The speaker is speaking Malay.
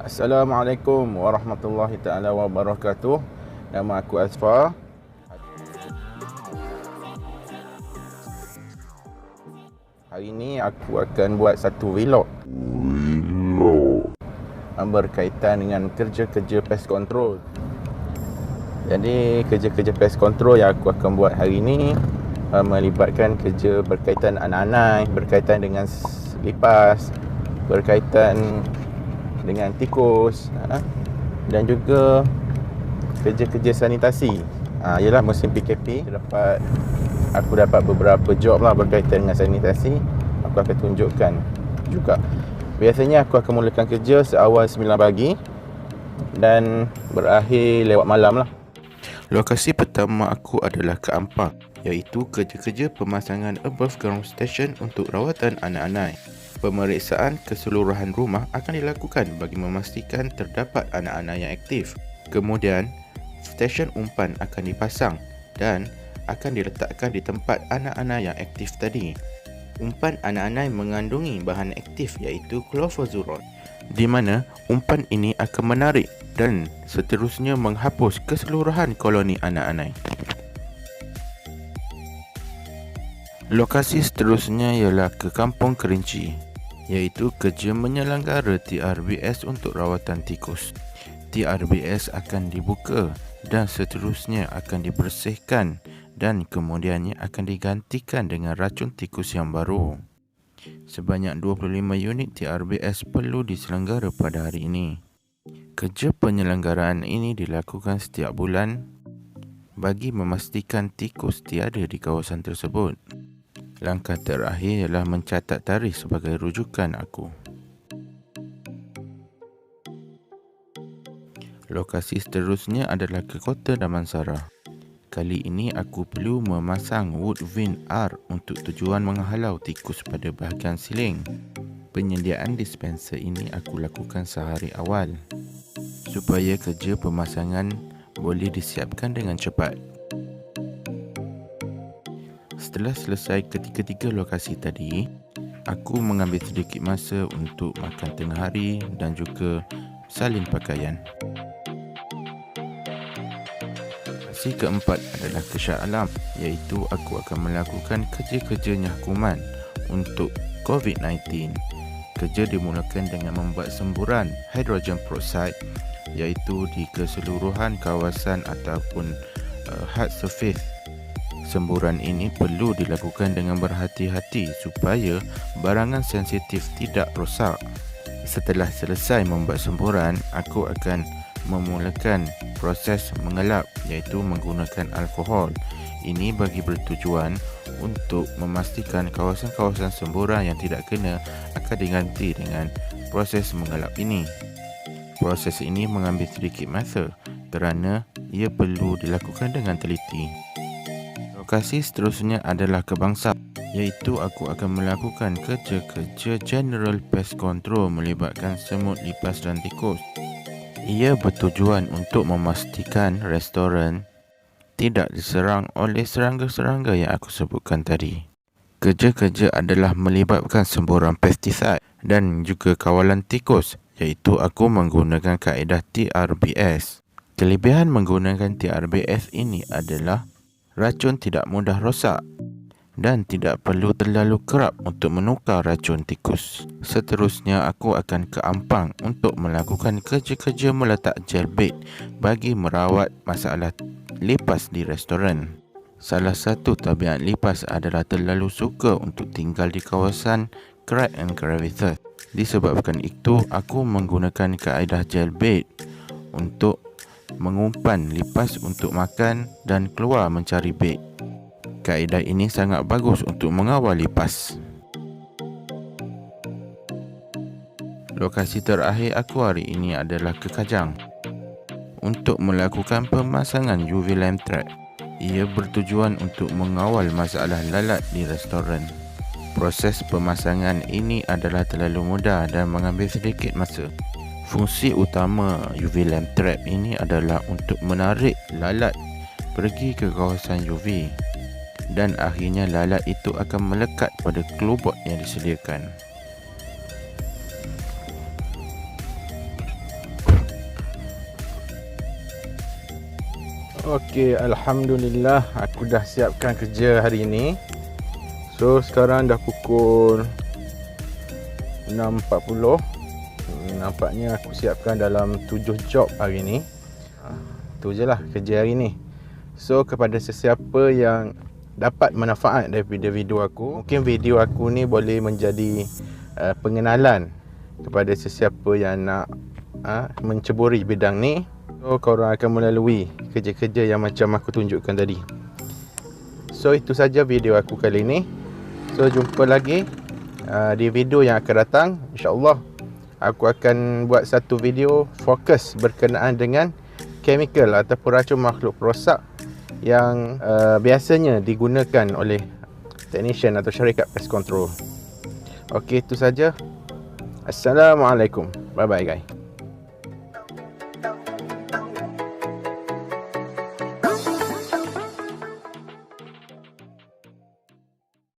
Assalamualaikum warahmatullahi taala wabarakatuh. Nama aku Asfar. Hari ini aku akan buat satu vlog berkaitan dengan kerja-kerja pest control. Jadi kerja-kerja pest control yang aku akan buat hari ini melibatkan kerja berkaitan anak-anak, berkaitan dengan lipas, berkaitan dengan tikus, dan juga kerja-kerja sanitasi. Ialah musim PKP, aku dapat beberapa job lah berkaitan dengan sanitasi. Aku akan tunjukkan juga. Biasanya aku akan mulakan kerja seawal 9 pagi dan berakhir lewat malam lah. Lokasi pertama aku adalah ke Ampang, iaitu kerja-kerja pemasangan above ground station untuk rawatan anak-anak. Pemeriksaan keseluruhan rumah akan dilakukan bagi memastikan terdapat anak-anak yang aktif. Kemudian, stesen umpan akan dipasang dan akan diletakkan di tempat anak-anak yang aktif tadi. Umpan anak-anak mengandungi bahan aktif iaitu clofazurol, di mana umpan ini akan menarik dan seterusnya menghapus keseluruhan koloni anak-anak. Lokasi seterusnya ialah ke Kampung Kerinci, iaitu kerja menyelenggara TRBS untuk rawatan tikus. TRBS akan dibuka dan seterusnya akan dibersihkan dan kemudiannya akan digantikan dengan racun tikus yang baru. Sebanyak 25 unit TRBS perlu diselenggara pada hari ini. Kerja penyelenggaraan ini dilakukan setiap bulan bagi memastikan tikus tiada di kawasan tersebut. Langkah terakhir ialah mencatat tarikh sebagai rujukan aku. Lokasi seterusnya adalah ke Kota Damansara. Kali ini aku perlu memasang Woodvine R untuk tujuan menghalau tikus pada bahagian siling. Penyediaan dispenser ini aku lakukan sehari awal supaya kerja pemasangan boleh disiapkan dengan cepat. Setelah selesai ketiga-tiga lokasi tadi, aku mengambil sedikit masa untuk makan tengah hari dan juga salin pakaian. Lokasi keempat adalah ke Shah Alam, iaitu aku akan melakukan kerja-kerja nyakuman untuk COVID-19. Kerja dimulakan dengan membuat semburan hydrogen peroxide, iaitu di keseluruhan kawasan ataupun hard surface. Semburan ini perlu dilakukan dengan berhati-hati supaya barangan sensitif tidak rosak. Setelah selesai membuat semburan, aku akan memulakan proses mengelap, iaitu menggunakan alkohol. Ini bagi bertujuan untuk memastikan kawasan-kawasan semburan yang tidak kena akan diganti dengan proses mengelap ini. Proses ini mengambil sedikit masa kerana ia perlu dilakukan dengan teliti. Lokasi seterusnya adalah ke Bangsar, iaitu aku akan melakukan kerja-kerja General Pest Control melibatkan semut, lipas dan tikus. Ia bertujuan untuk memastikan restoran tidak diserang oleh serangga-serangga yang aku sebutkan tadi. Kerja-kerja adalah melibatkan semburan pestisida dan juga kawalan tikus, iaitu aku menggunakan kaedah TRBS. Kelebihan menggunakan TRBS ini adalah racun tidak mudah rosak dan tidak perlu terlalu kerap untuk menukar racun tikus. Seterusnya aku akan ke Ampang untuk melakukan kerja-kerja meletak gel bait bagi merawat masalah lipas di restoran. Salah satu tabiat lipas adalah terlalu suka untuk tinggal di kawasan crack and crevices. Disebabkan itu, aku menggunakan kaedah gel bait untuk mengumpan lipas untuk makan dan keluar mencari bait. Kaedah ini sangat bagus untuk mengawal lipas. Lokasi terakhir aku hari ini adalah ke Kajang untuk melakukan pemasangan UV lamp trap. Ia bertujuan untuk mengawal masalah lalat di restoran. Proses pemasangan ini adalah terlalu mudah dan mengambil sedikit masa. Fungsi utama UV lamp trap ini adalah untuk menarik lalat pergi ke kawasan UV dan akhirnya lalat itu akan melekat pada klubot yang disediakan. Okey, alhamdulillah aku dah siapkan kerja hari ini. So sekarang dah pukul 6.40. Nampaknya aku siapkan dalam 7 job hari ni. Tu je lah kerja hari ni. So kepada sesiapa yang dapat manfaat daripada video aku, mungkin video aku ni boleh menjadi pengenalan kepada sesiapa yang nak menceburi bidang ni. So korang akan melalui kerja-kerja yang macam aku tunjukkan tadi. So itu saja video aku kali ni. So jumpa lagi di video yang akan datang. InsyaAllah aku akan buat satu video fokus berkenaan dengan chemical ataupun racun makhluk perosak yang biasanya digunakan oleh technician atau syarikat pest control. Okey, itu saja. Assalamualaikum. Bye bye guys.